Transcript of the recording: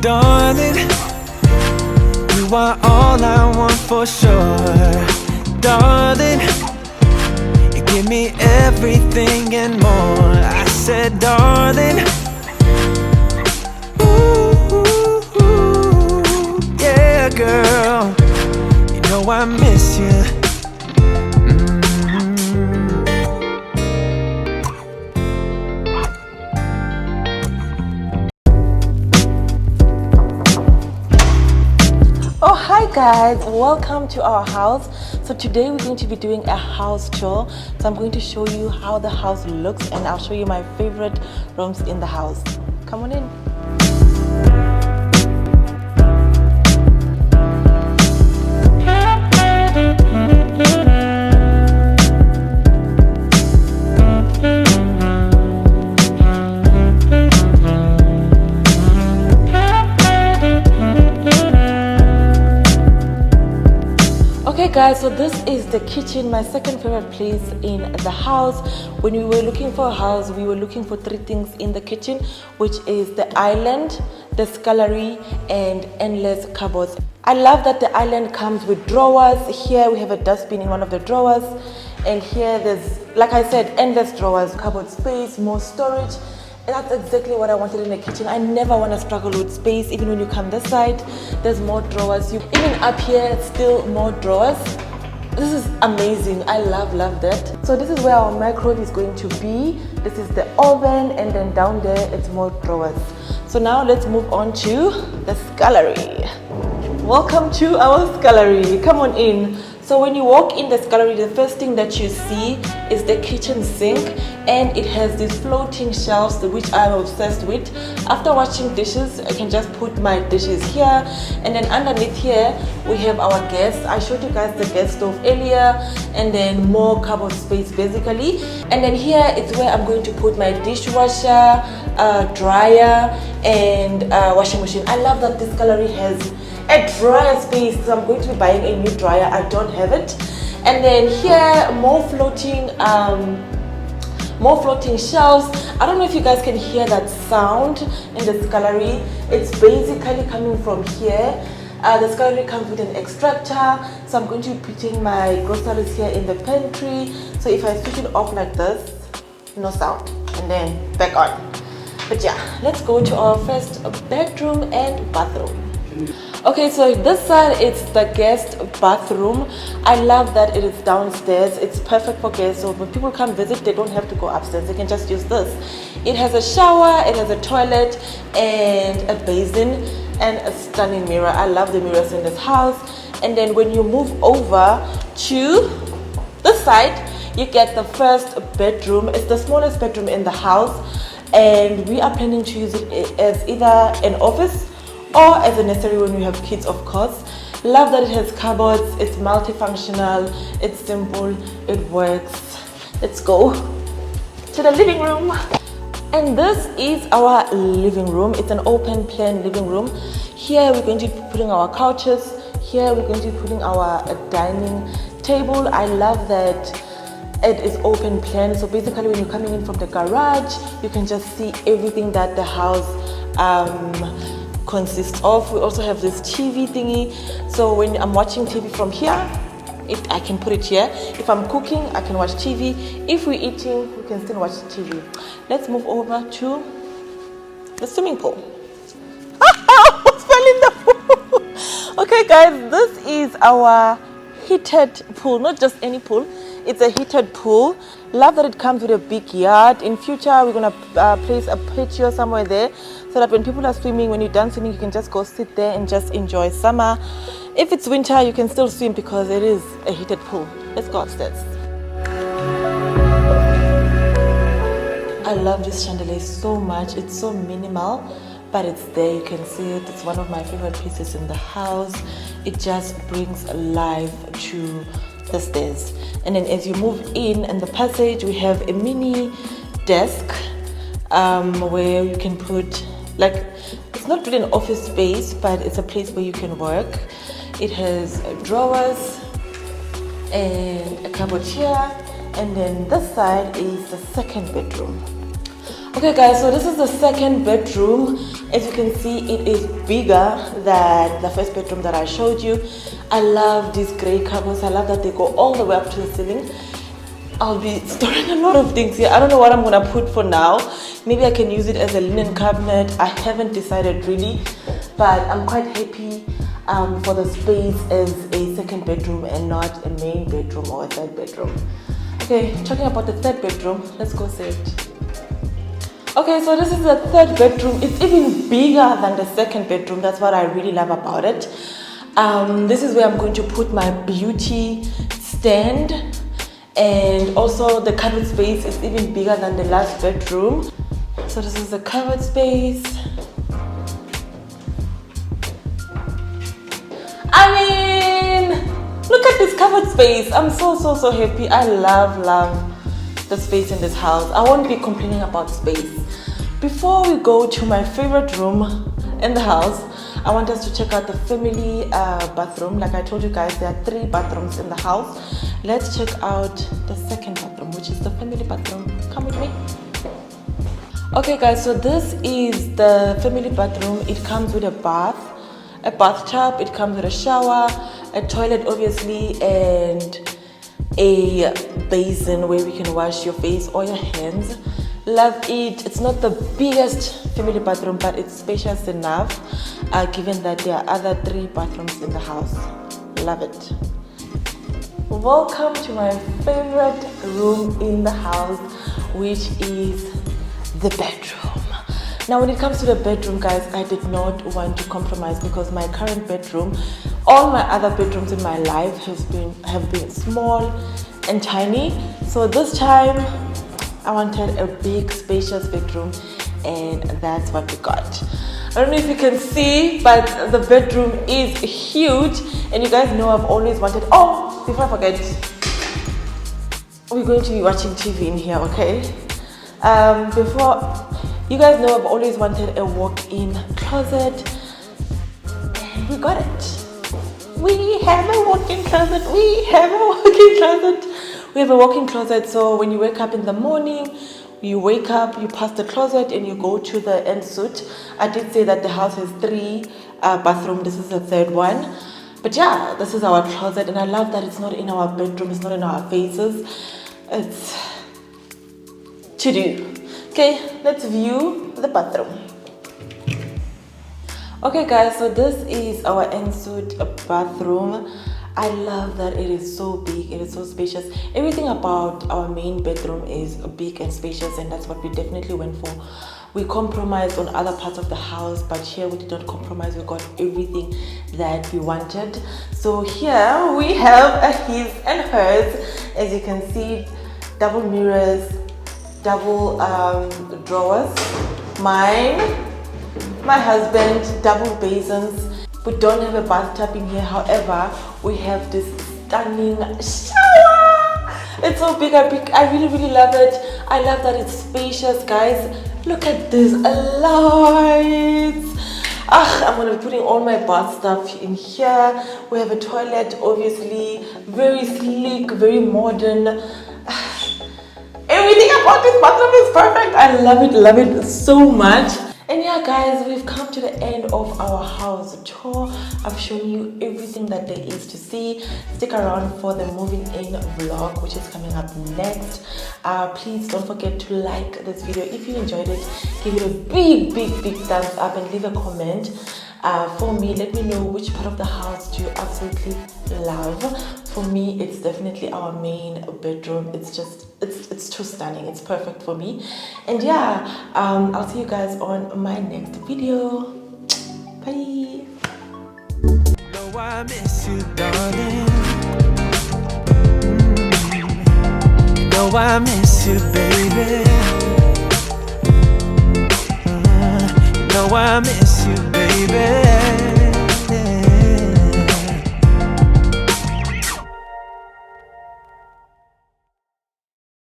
darling, you are all I want for sure. Darling, you give me everything and more. I said, darling, ooh, yeah, girl, you know I miss you. Oh, hi guys, welcome to our house. So today we're going to be doing a house tour. So I'm going to show you how the house looks and I'll show you my favorite rooms in the house. Come on in. Okay guys, so this is the kitchen, my second favorite place in the house. When we were looking for a house, we were looking for three things in the kitchen, which is the island, the scullery, and endless cupboards. I love that the island comes with drawers. Here we have a dustbin in one of the drawers, and here there's, like I said, endless drawers, cupboard space, more storage. And that's exactly what I wanted in the kitchen. I never want to struggle with space. Even when you come this side, there's more drawers. Even up here, still more drawers. This is amazing. I love that. So this is where our microwave is going to be. This is the oven, and then down there it's more drawers. So now let's move on to the scullery. Welcome to our scullery. Come on in. So when you walk in the scullery, the first thing that you see is the kitchen sink, and it has these floating shelves which I'm obsessed with. After washing dishes, I can just put my dishes here, and then underneath here we have our gas. I showed you guys the gas stove earlier, and then more cupboard space basically. And then here is where I'm going to put my dishwasher, dryer, and washing machine. I love that this scullery has a dryer space, so I'm going to be buying a new dryer. I don't have it. And then here more floating shelves. I don't know if you guys can hear that sound in the scullery. It's basically coming from here. The scullery comes with an extractor, so I'm going to be putting my groceries here in the pantry. So if I switch it off like this, no sound, and then back on. But yeah, let's go to our first bedroom and bathroom. Okay, so this side it's the guest bathroom. I love that it is downstairs. It's perfect for guests, so when people come visit, they don't have to go upstairs. They can just use this. It has a shower, it has a toilet, and a basin, and a stunning mirror. I love the mirrors in this house. And then when you move over to this side, you get the first bedroom. It's the smallest bedroom in the house, and we are planning to use it as either an office or as a nursery when we have kids, of course. Love that it has cupboards, it's multifunctional, it's simple, it works. Let's go to the living room. And this is our living room. It's an open plan living room. Here we're going to be putting our couches. Here we're going to be putting our dining table. I love that it is open plan. So basically when you're coming in from the garage, you can just see everything that the house consists of. We also have this TV thingy, so when I'm watching TV from here, I can put it here. If I'm cooking, I can watch TV. If we're eating, we can still watch TV. Let's move over to the swimming pool. I fell in the pool. Okay guys, this is our heated pool. Not just any pool, it's a heated pool. Love that it comes with a big yard. In future, we're gonna place a patio somewhere there, so that when people are swimming, when you're done swimming, you can just go sit there and just enjoy summer. If it's winter, you can still swim because it is a heated pool. Let's go upstairs. I love this chandelier so much. It's so minimal, but it's there. You can see it. It's one of my favorite pieces in the house. It just brings life to the stairs. And then as you move in the passage, we have a mini desk where you can put, like, it's not really an office space, but it's a place where you can work. It has drawers and a cupboard here, and then this side is the second bedroom. Okay guys, so this is the second bedroom. As you can see, it is bigger than the first bedroom that I showed you. I love these gray covers. I love that they go all the way up to the ceiling. I'll be storing a lot of things here. I don't know what I'm gonna put for now. Maybe I can use it as a linen cabinet. I haven't decided really, but I'm quite happy for the space as a second bedroom and not a main bedroom or a third bedroom. Okay, talking about the third bedroom, let's go see it. Okay, so this is the third bedroom. It's even bigger than the second bedroom. That's what I really love about it. This is where I'm going to put my beauty stand, and also the covered space is even bigger than the last bedroom. So this is the covered space. I mean, look at this covered space. I'm so happy. I love the space in this house. I won't be complaining about space. Before we go to my favorite room in the house, I want us to check out the family bathroom. Like I told you guys, there are 3 bathrooms in the house. Let's check out the second bathroom, which is the family bathroom. Come with me. Okay guys, so this is the family bathroom. It comes with a bathtub, it comes with a shower, a toilet obviously, and a basin where we can wash your face or your hands. Love it. It's not the biggest family bathroom, but it's spacious enough given that there are other 3 bathrooms in the house. Love it. Welcome to my favorite room in the house, which is the bedroom. Now when it comes to the bedroom, guys, I did not want to compromise because my current bedroom, all my other bedrooms in my life have been small and tiny. So this time I wanted a big spacious bedroom, and that's what we got. I don't know if you can see, but the bedroom is huge, and you guys know I've always wanted, oh, before I forget, we're going to be watching TV in here, okay? You guys know I've always wanted a walk-in closet, and we got it. We have a walk-in closet. We have a walk-in closet. We have a walk-in closet, so when you wake up in the morning, you wake up, you pass the closet, and you go to the ensuite. I did say that the house has 3 bathrooms. This is the 3rd one. But yeah, this is our closet, and I love that it's not in our bedroom, it's not in our faces. It's to do. Okay, let's view the bathroom. Okay guys, so this is our ensuite bathroom. I love that it is so big, it is so spacious. Everything about our main bedroom is big and spacious, and that's what we definitely went for. We compromised on other parts of the house, but here we did not compromise. We got everything that we wanted. So here we have a his and hers. As you can see, double mirrors, double drawers. Mine, my husband, double basins. We don't have a bathtub in here, however, we have this stunning shower. It's so big, I really love it. I love that it's spacious, guys. Look at these lights. I'm gonna be putting all my bath stuff in here. We have a toilet, obviously, very sleek, very modern. Everything about this bathroom is perfect. I love it so much. And yeah guys, we've come to the end of our house tour. I've shown you everything that there is to see. Stick around for the moving in vlog, which is coming up next. Please don't forget to like this video if you enjoyed it. Give it a big thumbs up and leave a comment for me. Let me know which part of the house do you absolutely love. For me, it's definitely our main bedroom. It's too stunning. It's perfect for me. And yeah, I'll see you guys on my next video. Bye. Know I miss you, darling. You know I miss you, baby. You know I miss you, baby.